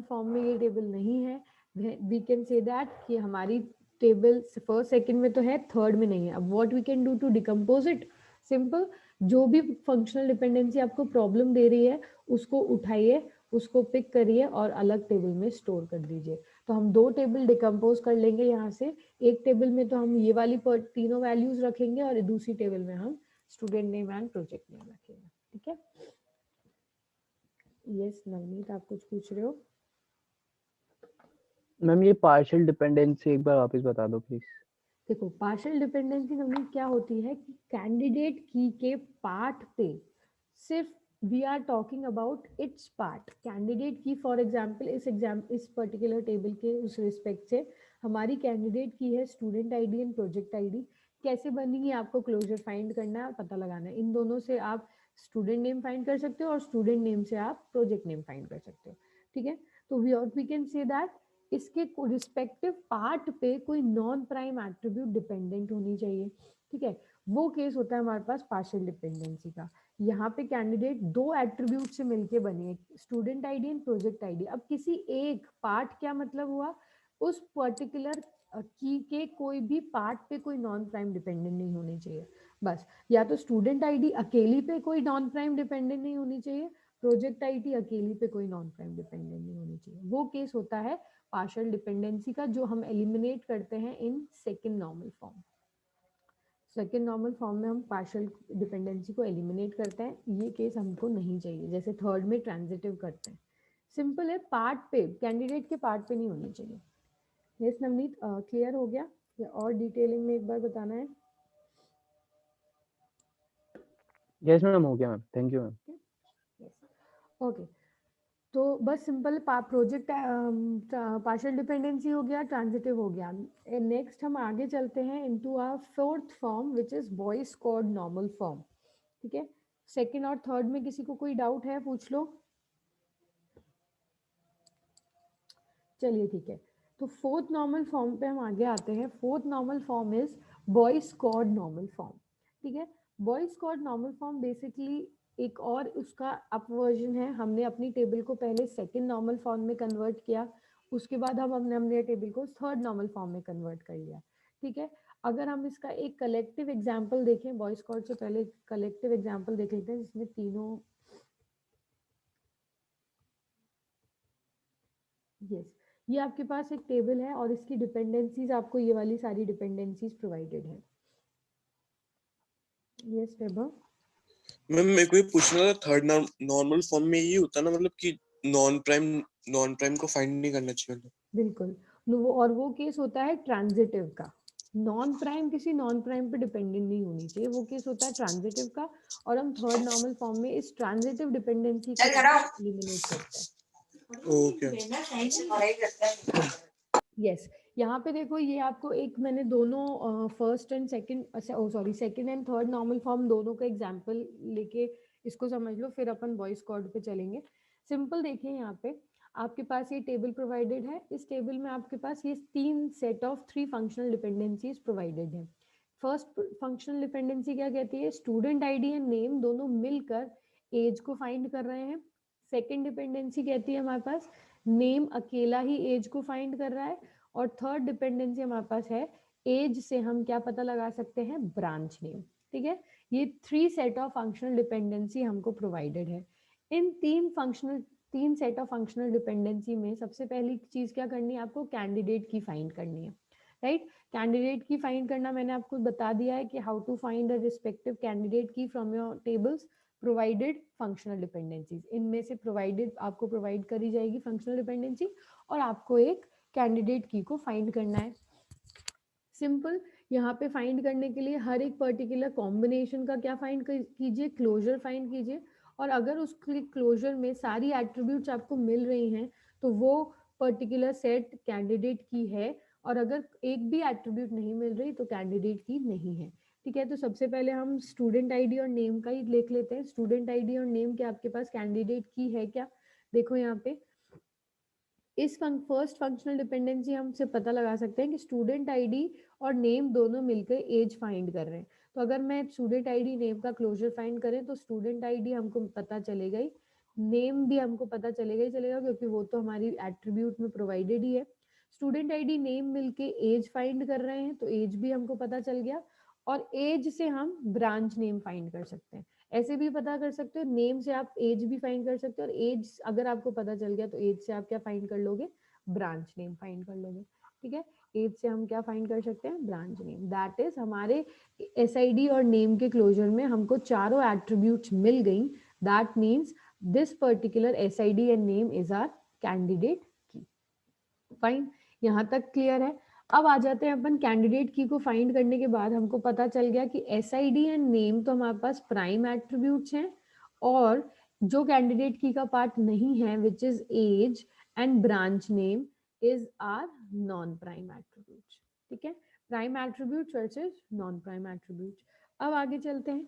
Form में ये table नहीं है, वी कैन से दैट कि हमारी टेबल फर्स्ट सेकंड में तो है, थर्ड में नहीं है. अब what we can do to decompose it? Simple, जो भी फंक्शनल डिपेंडेंसी आपको प्रॉब्लम दे रही है उसको उठाइए, उसको पिक करिए और अलग टेबल में स्टोर कर दीजिए. तो हम दो टेबल डिकम्पोज कर लेंगे यहाँ से. एक टेबल में तो हम ये वाली तीनों वैल्यूज रखेंगे और दूसरी टेबल में हम student name and project name रखेंगे. ठीक है. यस नवनीत, आप कुछ पूछ रहे हो? मैम ये पार्शियल डिपेंडेंसी एक बार वापस बता दो प्लीज. देखो, पार्शियल डिपेंडेंसी नवनीत क्या होती है कि कैंडिडेट की के पार्ट पे सिर्फ we are talking about its part. Candidate key for example इस पर्टिकुलर टेबल के उस रिस्पेक्ट से हमारी कैंडिडेट की है student ID and project ID. कैसे बनेगी? आपको क्लोजर फाइंड करना है और पता लगाना है. इन दोनों से आप स्टूडेंट नेम फाइंड कर सकते हो और स्टूडेंट नेम से आप प्रोजेक्ट नेम फाइंड कर सकते हो. ठीक है. तो वी कैन से दैट इसके रिस्पेक्टिव पार्ट पे कोई नॉन प्राइम एट्रीब्यूट डिपेंडेंट होनी चाहिए. ठीक है. वो केस होता है हमारे पास पार्शियल डिपेंडेंसी का. यहाँ पे कैंडिडेट दो एट्रीब्यूट से मिलके बनी है, student ID and project ID. अब किसी एक पार्ट, क्या मतलब हुआ, उस पर्टिकुलर की के कोई भी पार्ट पे कोई नॉन प्राइम डिपेंडेंट नहीं होनी चाहिए. बस, या तो स्टूडेंट आईडी अकेली पे कोई नॉन प्राइम डिपेंडेंट नहीं होनी चाहिए, प्रोजेक्ट आईडी अकेली पे कोई नॉन प्राइम डिपेंडेंट नहीं होनी चाहिए. वो केस होता है पार्शियल डिपेंडेंसी का, जो हम एलिमिनेट करते हैं in second normal form. Second normal form में हम पार्शियल डिपेंडेंसी को एलिमिनेट करते हैं. ये केस हमको नहीं चाहिए, जैसे थर्ड में ट्रांजिटिव करते हैं. सिंपल है, पार्ट पे, कैंडिडेट के पार्ट पे नहीं होनी चाहिए. यस नवनीत, क्लियर हो गया या और डिटेलिंग में एक बार बताना है? यस मैम, हो गया ma'am, thank you ma'am. Okay. तो बस सिंपल प्रोजेक्ट पार्शियल डिपेंडेंसी हो गया, ट्रांजिटिव हो गया. नेक्स्ट हम आगे चलते हैं into our fourth form which is Boyce Codd normal form. ठीक है. सेकंड और थर्ड में किसी को कोई डाउट है? पूछ लो. चलिए ठीक है. तो फोर्थ नॉर्मल फॉर्म पे हम आगे आते हैं. Fourth normal form is Boyce Codd normal form. ठीक है. Boys Codd normal form basically एक और उसका अप वर्जन है. हमने अपनी टेबल को पहले सेकंड नॉर्मल फॉर्म में कन्वर्ट किया, उसके बाद हमने हमने टेबल को थर्ड नॉर्मल फॉर्म में कन्वर्ट कर लिया. ठीक है. अगर हम इसका एक कलेक्टिव एग्जांपल देखें, बॉयज कोड से पहले कलेक्टिव एग्जांपल देख लेते हैं जिसमें तीनों. यस, ये आपके पास एक टेबल है और इसकी डिपेंडेंसीज आपको ये वाली सारी डिपेंडेंसीज प्रोवाइडेड है. यस वैभव. मैम मेरे को ये पूछना था, थर्ड नॉर्मल फॉर्म में ये होता ना, मतलब कि नॉन प्राइम को फाइंड नहीं करना चाहिए मतलब. बिल्कुल. और वो केस होता है ट्रांजिटिव का. नॉन प्राइम किसी नॉन प्राइम पे डिपेंडेंट नहीं होनी चाहिए, वो केस होता है ट्रांजिटिव का. और हम थर्ड नॉर्मल फॉर्म में इस ट्रांजिटिव डिपेंडेंसी को एलिमिनेट करते हैं. ओके. यस. यहाँ पे देखो, ये आपको एक मैंने दोनों first and second, sorry second and third normal form दोनों का एग्जांपल लेके इसको समझ लो, फिर अपन वॉइस कोड पे चलेंगे. सिंपल देखिए, यहाँ पे आपके पास ये टेबल प्रोवाइडेड है. इस टेबल में आपके पास ये तीन set of three functional dependencies provided है. फर्स्ट फंक्शनल डिपेंडेंसी क्या कहती है? स्टूडेंट आईडी एंड नेम दोनों मिलकर एज को फाइंड कर रहे हैं. सेकंड डिपेंडेंसी कहती है हमारे पास नेम अकेला ही एज को फाइंड कर रहा है. और थर्ड डिपेंडेंसी हमारे पास है एज से हम क्या पता लगा सकते हैं? Branch name. ठीक है. ये three set of functional dependency हमको प्रोवाइडेड है. इन तीन सेट ऑफ फंक्शनल डिपेंडेंसी में सबसे पहली चीज क्या करनी है? आपको कैंडिडेट की फाइंड करनी है. राइट. कैंडिडेट की फाइंड करना मैंने आपको बता दिया है कि how to find the respective candidate key from your tables provided functional dependencies. इनमें से प्रोवाइडेड आपको प्रोवाइड करी जाएगी फंक्शनल डिपेंडेंसी और आपको एक कैंडिडेट की को फाइंड करना है. सिंपल. यहाँ पे फाइंड करने के लिए हर एक पर्टिकुलर कॉम्बिनेशन का क्या फाइंड कीजिए? क्लोजर फाइंड कीजिए. और अगर उस क्लोजर में सारी एट्रीब्यूट्स आपको मिल रही हैं तो वो पर्टिकुलर सेट कैंडिडेट की है. और अगर एक भी एट्रीब्यूट नहीं मिल रही तो कैंडिडेट की नहीं है. ठीक है. तो सबसे पहले हम स्टूडेंट आईडी और नेम का ही देख लेते हैं. स्टूडेंट आईडी और नेम के आपके पास कैंडिडेट की है क्या? देखो यहाँ पे इस फर्स्ट फंक्शनल डिपेंडेंसी हमसे पता लगा सकते हैं कि स्टूडेंट आईडी और नेम दोनों मिलकर एज फाइंड कर रहे हैं. तो अगर मैं स्टूडेंट आईडी नेम का क्लोजर फाइंड करें तो स्टूडेंट आईडी हमको पता चलेगा ही नेम भी हमको पता चलेगा ही चलेगा क्योंकि वो तो हमारी एट्रीब्यूट में प्रोवाइडेड ही है। स्टूडेंट आईडी नेम मिलके एज फाइंड कर रहे हैं तो एज भी हमको पता चल गया, और एज से हम ब्रांच नेम फाइंड कर सकते हैं। ऐसे भी पता कर सकते हो, नेम से आप एज भी फाइंड कर सकते हो, और एज अगर आपको पता चल गया तो एज से आप क्या फाइंड कर लोगे, ब्रांच नेम फाइंड कर लोगे। ठीक है, एज से हम क्या फाइंड कर सकते हैं, ब्रांच नेम। दैट इज हमारे एसआईडी और नेम के क्लोजर में हमको चारों एट्रीब्यूट्स मिल गई। That means this particular SID and name is our candidate key. Fine, यहाँ तक क्लियर है। अब आ जाते हैं अपन कैंडिडेट की को फाइंड करने के बाद हमको पता चल गया कि एसआईडी एंड नेम तो हमारे पास प्राइम एट्रीब्यूट्स हैं, और जो कैंडिडेट की का पार्ट नहीं है which is age and branch name is are non prime attributes. ठीक है, prime attributes versus non prime attributes. अब आगे चलते हैं।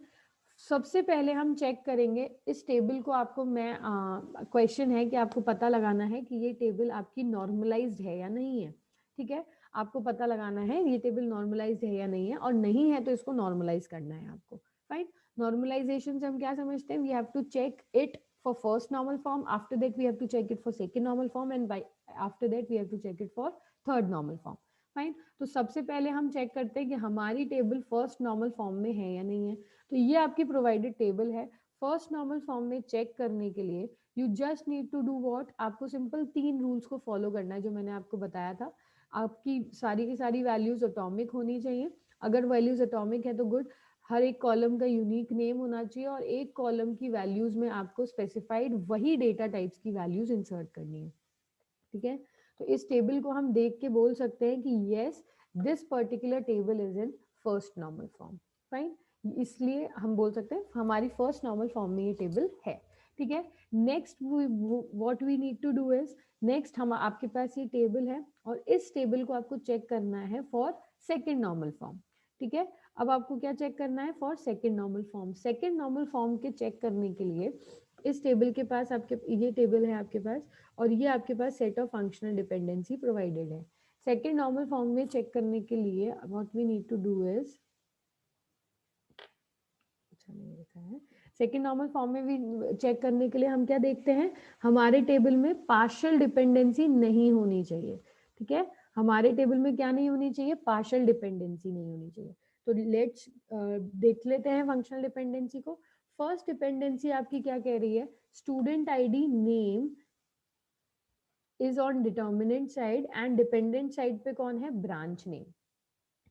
सबसे पहले हम चेक करेंगे इस टेबल को। आपको मैं क्वेश्चन है कि आपको पता लगाना है कि ये टेबल आपकी नॉर्मलाइज्ड है या नहीं है। ठीक है, आपको पता लगाना है ये टेबल नॉर्मलाइज्ड है या नहीं है, और नहीं है तो इसको नॉर्मलाइज करना है आपको। फाइन, नॉर्मलाइजेशन से हम क्या समझते हैं, we have to check it for first normal form, after that we have to check it for second normal form, and by after that we have to check it for third normal form. Fine, तो सबसे पहले हम check करते हैं कि हमारी table first normal form में है या नहीं है। तो ये आपकी प्रोवाइडेड टेबल है। फर्स्ट नॉर्मल फॉर्म में चेक करने के लिए you just need to do what, आपको सिंपल 3 रूल्स को फॉलो करना है जो मैंने आपको बताया था। आपकी सारी की सारी वैल्यूज एटॉमिक होनी चाहिए। अगर वैल्यूज एटॉमिक है तो गुड, हर एक कॉलम का यूनिक नेम होना चाहिए, और एक कॉलम की वैल्यूज में आपको स्पेसिफाइड वही डेटा टाइप्स की वैल्यूज इंसर्ट करनी है। ठीक है, तो इस टेबल को हम देख के बोल सकते हैं कि yes this particular table is in first normal form. Fine, इसलिए हम बोल सकते हैं हमारी फर्स्ट नॉर्मल फॉर्म में ये टेबल है। ठीक है, next what we need to do is, next हम आपके पास ये टेबल है और इस टेबल को आपको चेक करना है फॉर सेकेंड नॉर्मल फॉर्म। ठीक है, अब आपको क्या चेक करना है, for second normal form. Second normal form के चेक करने के लिए इस टेबल के पास आपके ये टेबल है आपके पास, और ये आपके पास set of functional dependency provided है। सेकेंड नॉर्मल फॉर्म में चेक करने के लिए what we need to do is, अच्छा नहीं लिखा है, सेकेंड नॉर्मल फॉर्म में भी चेक करने के लिए हम क्या देखते हैं, हमारे टेबल में पार्शियल डिपेंडेंसी नहीं होनी चाहिए। ठीक है, हमारे टेबल में क्या नहीं होनी चाहिए, पार्शियल डिपेंडेंसी नहीं होनी चाहिए। तो लेट्स देख लेते हैं फंक्शनल डिपेंडेंसी को। फर्स्ट डिपेंडेंसी आपकी क्या कह रही है, student ID name is on determinant side and dependent side पे कौन है, ब्रांच नेम।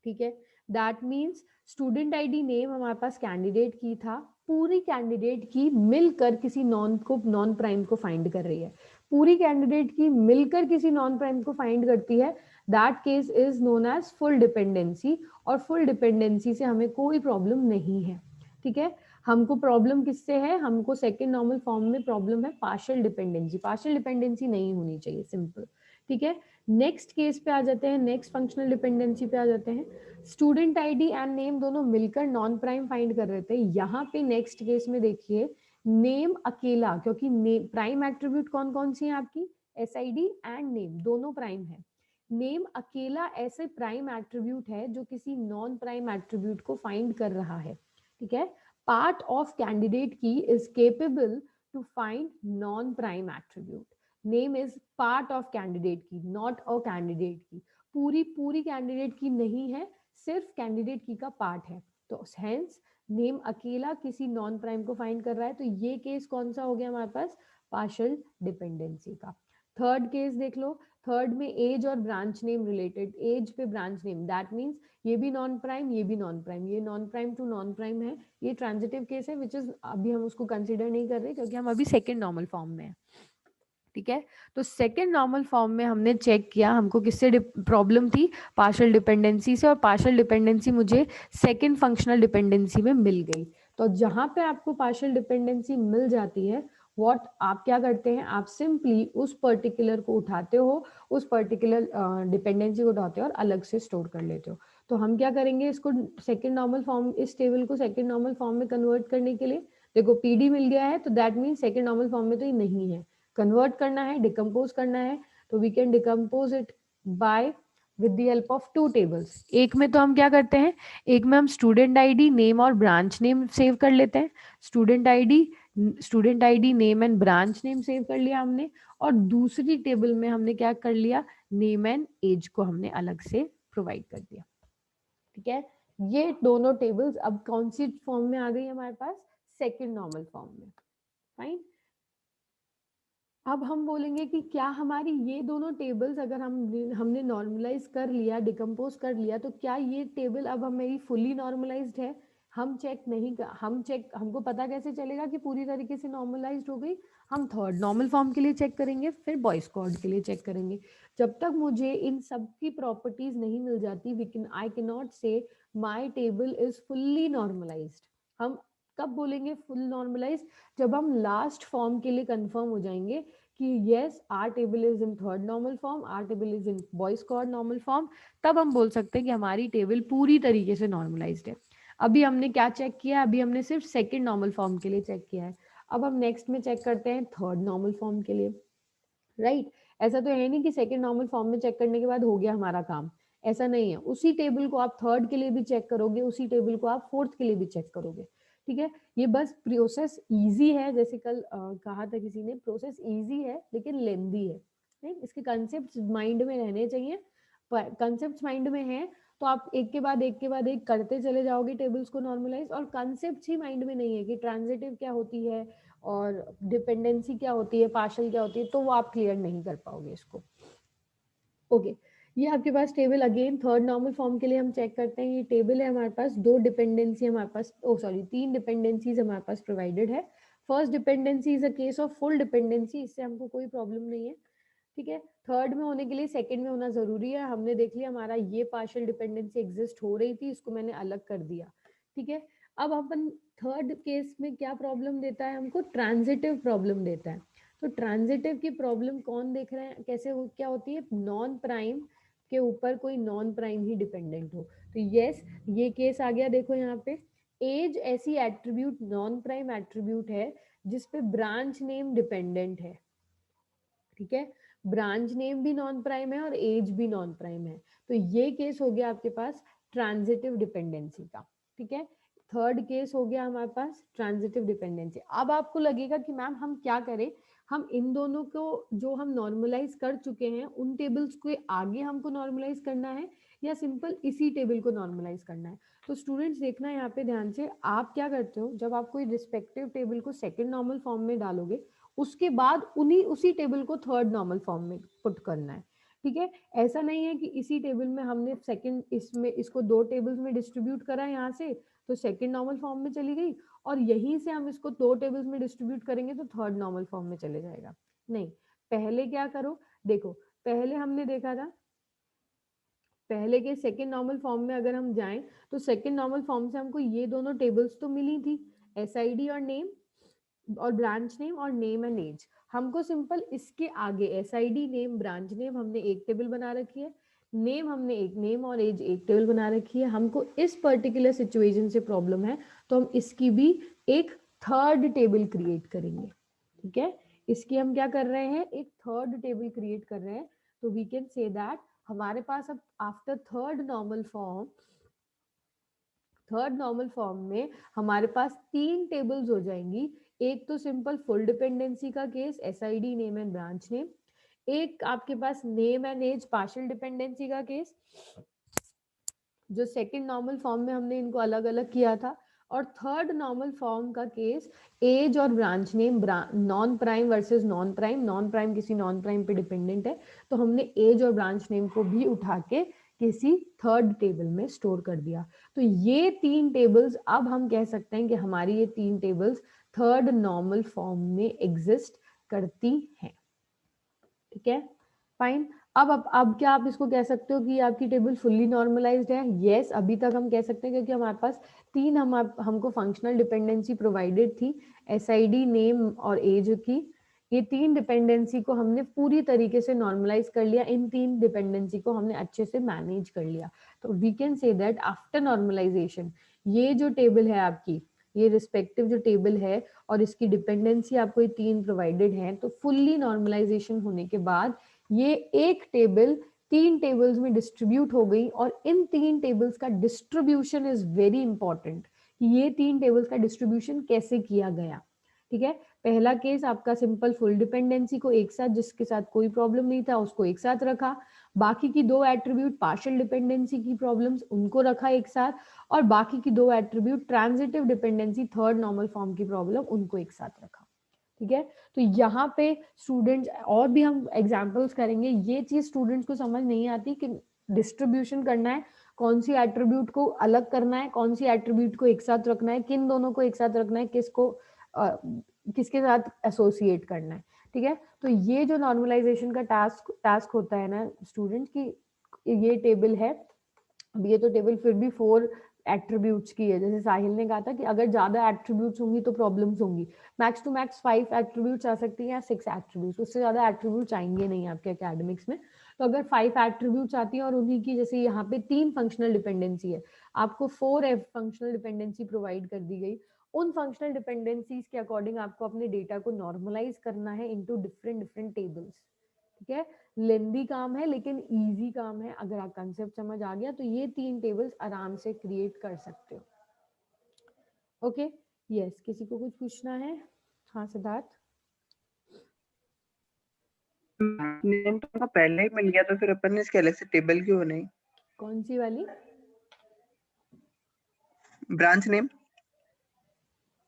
ठीक है, that means student ID name हमारे पास कैंडिडेट की था, पूरी कैंडिडेट की मिलकर किसी नॉन प्राइम को फाइंड कर रही है। पूरी कैंडिडेट की मिलकर किसी नॉन प्राइम को फाइंड करती है, that case is known as full dependency, और फुल डिपेंडेंसी से हमें कोई प्रॉब्लम नहीं है। ठीक है, हमको प्रॉब्लम किससे है, हमको सेकेंड नॉर्मल फॉर्म में प्रॉब्लम है पार्शियल डिपेंडेंसी। पार्शियल डिपेंडेंसी नहीं होनी चाहिए, सिंपल। ठीक है, नेक्स्ट केस पे आ जाते हैं, नेक्स्ट फंक्शनल डिपेंडेंसी पे आ जाते हैं। स्टूडेंट आईडी एंड नेम दोनों मिलकर नॉन प्राइम फाइंड कर रहे थे। यहाँ पे नेक्स्ट केस में देखिए नेम अकेला, क्योंकि प्राइम एट्रीब्यूट कौन कौन सी है आपकी, एसआईडी एंड नेम दोनों प्राइम है। नेम अकेला ऐसे प्राइम एट्रीब्यूट है जो किसी नॉन प्राइम एट्रीब्यूट को फाइंड कर रहा है। ठीक है, part of candidate key is capable to find non prime attribute. Name is part of candidate key, not a candidate key. पूरी कैंडिडेट की नहीं है, सिर्फ कैंडिडेट की का पार्ट है। तो हेंस नेम अकेला किसी नॉन प्राइम को फाइंड कर रहा है। तो ये केस कौन सा हो गया हमारे पास, पार्शियल डिपेंडेंसी का। थर्ड केस देख लो, थर्ड में एज और ब्रांच नेम रिलेटेड, एज पे ब्रांच नेम, दैट मीन्स ये भी नॉन प्राइम, ये भी नॉन प्राइम, ये non prime to non prime है। ये ट्रांजिटिव केस है विच इज अभी हम उसको कंसिडर नहीं कर रहे क्योंकि हम अभी सेकेंड नॉर्मल फॉर्म में है। ठीक है, तो सेकेंड नॉर्मल फॉर्म में हमने चेक किया हमको किससे प्रॉब्लम थी, पार्शियल डिपेंडेंसी से, और पार्शियल डिपेंडेंसी मुझे सेकेंड फंक्शनल डिपेंडेंसी में मिल गई। तो जहां पे आपको पार्शियल डिपेंडेंसी मिल जाती है, व्हाट आप क्या करते हैं, आप सिंपली उस पर्टिकुलर को उठाते हो, उस पर्टिकुलर डिपेंडेंसी को उठाते हो और अलग से स्टोर कर लेते हो। तो हम क्या करेंगे, इसको सेकेंड नॉर्मल फॉर्म, इस टेबल को सेकेंड नॉर्मल फॉर्म में कन्वर्ट करने के लिए, देखो पीडी मिल गया है तो that mean second normal form में तो ये नहीं है, कन्वर्ट करना है, डिकम्पोज करना है। तो we can decompose it by with the help of 2 tables. एक में तो हम क्या करते हैं, एक में हम स्टूडेंट आईडी नेम और ब्रांच नेम सेव कर लेते हैं, student ID student ID, name and branch name save कर लिया हमने, और दूसरी टेबल में हमने क्या कर लिया, नेम एंड एज को हमने अलग से प्रोवाइड कर दिया। ठीक है, ये दोनों टेबल्स अब कौन सी फॉर्म में आ गई हमारे पास, सेकंड नॉर्मल फॉर्म में। फाइन, अब हम बोलेंगे कि क्या हमारी ये दोनों टेबल्स अगर हमने नॉर्मलाइज कर लिया, डिकम्पोज कर लिया, तो क्या ये टेबल अब हमारी फुली नॉर्मलाइज्ड है। हम चेक नहीं कर, हमको पता कैसे चलेगा कि पूरी तरीके से नॉर्मलाइज्ड हो गई, हम थर्ड नॉर्मल फॉर्म के लिए चेक करेंगे, फिर बॉयज कोड के लिए चेक करेंगे। जब तक मुझे इन सब की प्रॉपर्टीज नहीं मिल जाती, आई can not say my table is fully normalized. हम कब बोलेंगे फुल नॉर्मलाइज, जब हम लास्ट फॉर्म के लिए कंफर्म हो जाएंगे कि yes our table is in third normal form, our table is in Boyce Codd normal form, तब हम बोल सकते हैं कि हमारी टेबल पूरी तरीके से नॉर्मलाइज्ड है। अभी हमने क्या चेक किया, अभी हमने सिर्फ सेकंड नॉर्मल फॉर्म के लिए चेक किया है, अब हम नेक्स्ट में चेक करते हैं थर्ड नॉर्मल फॉर्म के लिए। राइट, ऐसा तो है नहीं कि सेकंड नॉर्मल फॉर्म में चेक करने के बाद हो गया हमारा काम, ऐसा नहीं है। उसी टेबल को आप थर्ड के लिए भी चेक करोगे, उसी टेबल को आप फोर्थ के लिए भी चेक करोगे। ठीक है, ये बस प्रोसेस इजी है, जैसे कल कहा था किसी ने, प्रोसेस इजी है लेकिन लेंदी है। नहीं, इसके कंसेप्ट माइंड में रहने चाहिए, कंसेप्ट माइंड में है तो आप एक के बाद एक के बाद एक करते चले जाओगे टेबल्स को नॉर्मलाइज, और कंसेप्ट ही माइंड में नहीं है कि ट्रांजिटिव क्या होती है और डिपेंडेंसी क्या होती है, पार्शियल क्या होती है, तो वो आप क्लियर नहीं कर पाओगे इसको। ओके, ये आपके पास table again third normal form के लिए हम चेक करते हैं। ये टेबल है हमारे पास, दो डिपेंडेंसी हमारे पास, तीन डिपेंडेंसीज हमारे पास प्रोवाइडेड है। First dependency is a case of full dependency, इससे हमको कोई प्रॉब्लम नहीं है। ठीक है, थर्ड में होने के लिए सेकंड में होना जरूरी है। हमने देख लिया हमारा ये पार्शियल डिपेंडेंसी एग्जिस्ट हो रही थी, इसको मैंने अलग कर दिया। ठीक है, अब अपन थर्ड केस में क्या प्रॉब्लम देता है हमको, ट्रांजिटिव प्रॉब्लम देता है। तो ट्रांजिटिव की प्रॉब्लम कौन देख रहे हैं, कैसे हो, क्या होती है, नॉन प्राइम के ऊपर कोई नॉन प्राइम ही डिपेंडेंट हो। तो यस, ये केस आ गया। देखो यहाँ पे एज ऐसी एट्रीब्यूट, नॉन प्राइम एट्रीब्यूट है जिसपे ब्रांच नेम डिपेंडेंट है। ठीक है, ब्रांच नेम भी नॉन प्राइम है और एज भी नॉन प्राइम है, तो ये केस हो गया आपके पास ट्रांजिटिव डिपेंडेंसी का। ठीक है, थर्ड केस हो गया हमारे पास ट्रांजिटिव डिपेंडेंसी। अब आपको लगेगा कि मैम हम क्या करें, हम इन दोनों को जो हम नॉर्मलाइज कर चुके हैं उन टेबल्स को आगे हमको नॉर्मलाइज करना है या सिंपल इसी टेबल को नॉर्मलाइज करना है। तो स्टूडेंट्स देखना यहाँ पे ध्यान से, आप क्या करते हो, जब आप कोई रिस्पेक्टिव टेबल को सेकंड नॉर्मल फॉर्म में डालोगे, उसके बाद उसी टेबल को थर्ड नॉर्मल फॉर्म में पुट करना है। ठीक है, ऐसा नहीं है कि इसी टेबल में हमने सेकंड, इसमें इसको दो टेबल्स में डिस्ट्रीब्यूट करा यहाँ से तो सेकंड नॉर्मल फॉर्म में चली गई, और यहीं से हम इसको दो टेबल्स में डिस्ट्रीब्यूट करेंगे तो थर्ड नॉर्मल फॉर्म में चले जाएगा। नहीं, पहले क्या करो, देखो पहले हमने देखा था, पहले के सेकंड नॉर्मल फॉर्म में अगर हम जाएं तो सेकंड नॉर्मल फॉर्म से हमको ये दोनों टेबल्स तो मिली थी, एसआईडी और नेम और ब्रांच नेम और नेम एंड एज। हमको सिंपल इसके आगे एसआईडी, नेम, ब्रांच नेम हमने एक टेबल बना रखी है, नेम हमने एक, नेम और एज एक टेबल बना रखी है। हमको इस पर्टिकुलर सिचुएशन से प्रॉब्लम है तो हम इसकी भी एक थर्ड टेबल क्रिएट करेंगे। ठीक है, इसकी हम क्या कर रहे हैं, एक थर्ड टेबल क्रिएट कर रहे हैं। तो वी कैन से दैट हमारे पास अब आफ्टर थर्ड नॉर्मल फॉर्म में हमारे पास तीन टेबल्स हो जाएंगी। एक तो सिंपल फुल डिपेंडेंसी का case, SID, name and branch name. एक आपके पास name and age partial dependency का केस, जो सेकंड नॉर्मल फॉर्म में हमने इनको अलग अलग किया था। और थर्ड नॉर्मल फॉर्म का केस एज और branch name, non prime versus non prime, non prime किसी नॉन प्राइम पे डिपेंडेंट है तो हमने एज और ब्रांच नेम को भी उठा के किसी थर्ड टेबल में स्टोर कर दिया। तो ये तीन टेबल्स, अब हम कह सकते हैं कि हमारी ये तीन टेबल्स थर्ड नॉर्मल फॉर्म में एग्जिस्ट करती हैं। ठीक है, फाइन। अब क्या आप इसको कह सकते हो कि आपकी टेबल फुल्ली नॉर्मलाइज्ड है? यस, अभी तक हम कह सकते हैं क्योंकि हमारे पास तीन हमको फंक्शनल डिपेंडेंसी प्रोवाइडेड थी, एसआईडी, नेम और एज की। ये तीन डिपेंडेंसी को हमने पूरी तरीके से नॉर्मलाइज कर लिया, इन तीन डिपेंडेंसी को हमने अच्छे से मैनेज कर लिया। तो we can say that after normalization ये जो टेबल है आपकी, ये रिस्पेक्टिव जो टेबल है और इसकी डिपेंडेंसी आपको ये तीन प्रोवाइडेड है, तो फुल्ली नॉर्मलाइजेशन होने के बाद ये एक टेबल तीन टेबल्स में डिस्ट्रीब्यूट हो गई। और इन तीन टेबल्स का डिस्ट्रीब्यूशन इज वेरी इंपॉर्टेंट कि ये तीन टेबल्स का डिस्ट्रीब्यूशन कैसे किया गया। ठीक है, पहला केस आपका सिंपल फुल डिपेंडेंसी को एक साथ, जिसके साथ कोई प्रॉब्लम नहीं था उसको एक साथ रखा, बाकी की दो एट्रीब्यूट पार्शियल डिपेंडेंसी की प्रॉब्लम्स उनको रखा एक साथ, और बाकी की दो attribute transitive dependency third normal form की प्रॉब्लम उनको एक साथ रखा। ठीक है, तो यहाँ पे स्टूडेंट्स और भी हम एग्जांपल्स करेंगे, ये चीज स्टूडेंट्स को समझ नहीं आती कि डिस्ट्रीब्यूशन करना है, कौन सी एट्रीब्यूट को अलग करना है, कौन सी एट्रीब्यूट को एक साथ रखना है, किन दोनों को एक साथ रखना है, किसके साथ एसोसिएट करना है। ठीक है, तो ये जो नॉर्मलाइजेशन का टास्क होता है ना स्टूडेंट की, ये टेबल है, अब ये तो टेबल फिर भी 4 एट्रीब्यूट्स की है, जैसे साहिल ने कहा था कि अगर ज्यादा एट्रीब्यूट्स होंगी तो प्रॉब्लम्स होंगी, मैक्स टू मैक्स 5 एट्रीब्यूट्स आ सकती हैं या 6 एट्रीब्यूट्स, उससे ज्यादा एट्रीब्यूट्स आएंगे नहीं आपके एकेडमिक्स में। तो अगर 5 एट्रीब्यूट्स आती है और उन्हीं की, जैसे यहाँ पे 3 फंक्शनल डिपेंडेंसी है, आपको 4 फंक्शनल डिपेंडेंसी प्रोवाइड कर दी गई, उन फंक्शनल डिपेंडेंसीज के अकॉर्डिंग आपको अपने डेटा को नॉर्मलाइज करना है इनटू डिफरेंट डिफरेंट टेबल्स। ठीक है, लेंदी काम है लेकिन इजी काम है, अगर आप कंसेप्ट समझ आ गया तो ये 3 टेबल्स आराम से क्रिएट कर सकते हो। ओके, यस, किसी को कुछ पूछना है? हाँ सिद्धार्थ। नेम तो हमको पहले ही मिल गया, तो फिर अपन ने इसके अलग से टेबल क्यों बनाई? कौन सी वाली? Branch name.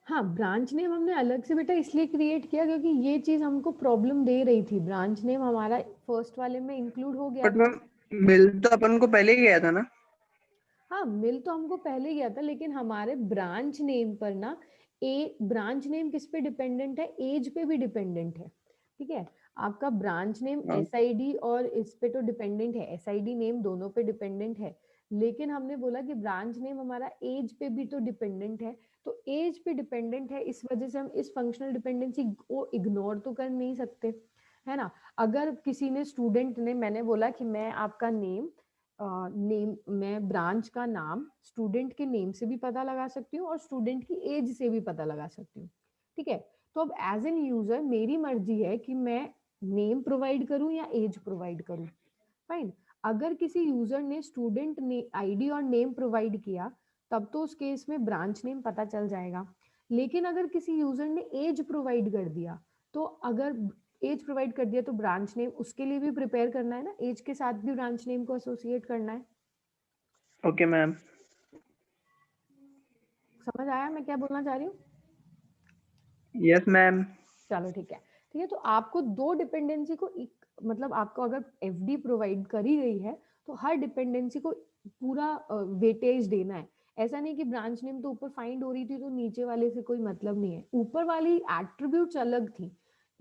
हाँ, ब्रांच नेम हमने अलग से बेटा इसलिए क्रिएट किया क्योंकि ये चीज हमको प्रॉब्लम दे रही थी। ब्रांच नेम हमारा फर्स्ट वाले में इंक्लूड हो गया बट था। मैम मिल तो अपन को पहले ही गया था ना। हाँ, मिल तो हमको पहले गया था, लेकिन हमारे ब्रांच नेम पर ना, ब्रांच नेम किस पे डिपेंडेंट है? एज पे भी डिपेंडेंट है। ठीक है, आपका ब्रांच नेम हाँ। एसआईडी और इस पे तो डिपेंडेंट है, एसआईडी नेम दोनों पे डिपेंडेंट है, लेकिन हमने बोला कि ब्रांच नेम हमारा एज पे भी तो डिपेंडेंट है, तो एज पे डिपेंडेंट है, इस वजह से हम इस फंक्शनल डिपेंडेंसी को इग्नोर तो कर नहीं सकते, है ना। अगर किसी ने, स्टूडेंट ने, मैंने बोला कि मैं आपका नेम मैं ब्रांच का नाम स्टूडेंट के नेम से भी पता लगा सकती हूँ और स्टूडेंट की एज से भी पता लगा सकती हूँ। ठीक है, तो अब एज एन यूजर मेरी मर्जी है कि मैं नेम प्रोवाइड करूँ या एज प्रोवाइड करूँ। फाइन, अगर किसी यूजर ने स्टूडेंट ने आईडी और नेम प्रोवाइड किया तब तो उस केस में ब्रांच नेम पता चल जाएगा, लेकिन अगर किसी यूजर ने एज प्रोवाइड कर दिया, तो अगर एज प्रोवाइड कर दिया तो ब्रांच नेम उसके लिए भी प्रिपेयर करना है ना, एज के साथ भी ब्रांच नेम को एसोसिएट करना है। Okay ma'am. समझ आया मैं क्या बोलना चाह रही हूँ? Yes ma'am. चलो ठीक है, ठीक है, तो आपको दो डिपेंडेंसी को मतलब आपको अगर एफडी प्रोवाइड करी गई है तो हर डिपेंडेंसी को पूरा वेटेज देना है। ऐसा नहीं कि ब्रांच नेम तो ऊपर फाइंड हो रही थी तो नीचे वाले से कोई मतलब नहीं है, ऊपर वाली एट्रीब्यूट्स अलग थी,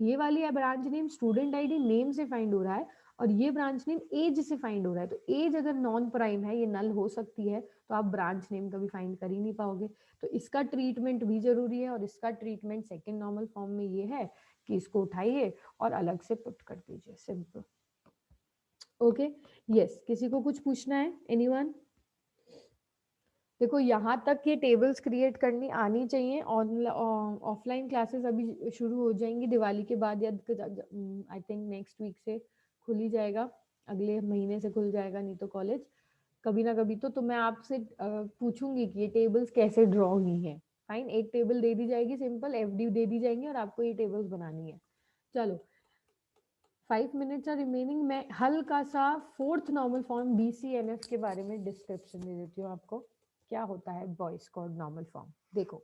ये वाली branch name student ID name से फाइंड हो रहा है और ये ब्रांच नेम एज से फाइंड हो रहा है, तो एज अगर नॉन प्राइम है, ये नल हो सकती है, तो आप ब्रांच नेम कभी फाइंड कर ही नहीं पाओगे। तो इसका ट्रीटमेंट भी जरूरी है और इसका ट्रीटमेंट सेकेंड नॉर्मल फॉर्म में ये है कि इसको उठाइए और अलग से पुट कर दीजिए, सिंपल। ओके, यस, किसी को कुछ पूछना है? एनीवन? देखो यहाँ तक ये टेबल्स क्रिएट करनी आनी चाहिए। ऑफलाइन क्लासेस अभी शुरू हो जाएंगी दिवाली के बाद, या आई थिंक नेक्स्ट वीक से खुल ही जाएगा, अगले महीने से खुल जाएगा, नहीं तो कॉलेज कभी ना कभी तो मैं आपसे पूछूंगी कि ये टेबल्स कैसे ड्रॉ हुई हैं। फाइन, एक टेबल दे दी जाएगी, सिंपल एफडी दे दी जाएंगी और आपको ये टेबल्स बनानी है। चलो 5 मिनट्स आर रिमेनिंग, मैं हल्का सा फोर्थ नॉर्मल फॉर्म BCNF के बारे में डिस्क्रिप्शन दे देती हूँ आपको, क्या होता है बॉयज कोड नॉर्मल फॉर्म। देखो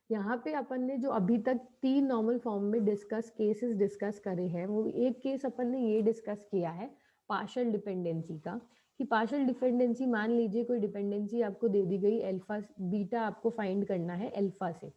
यहाँ पे अपन ने जो अभी तक 3 नॉर्मल फॉर्म में केसेस डिस्कस करे हैं, वो एक केस अपन ने ये डिस्कस किया है पार्शियल डिपेंडेंसी का, कि पार्शियल डिपेंडेंसी, मान लीजिए कोई डिपेंडेंसी आपको दे दी गई अल्फा बीटा, आपको फाइंड करना है अल्फा से,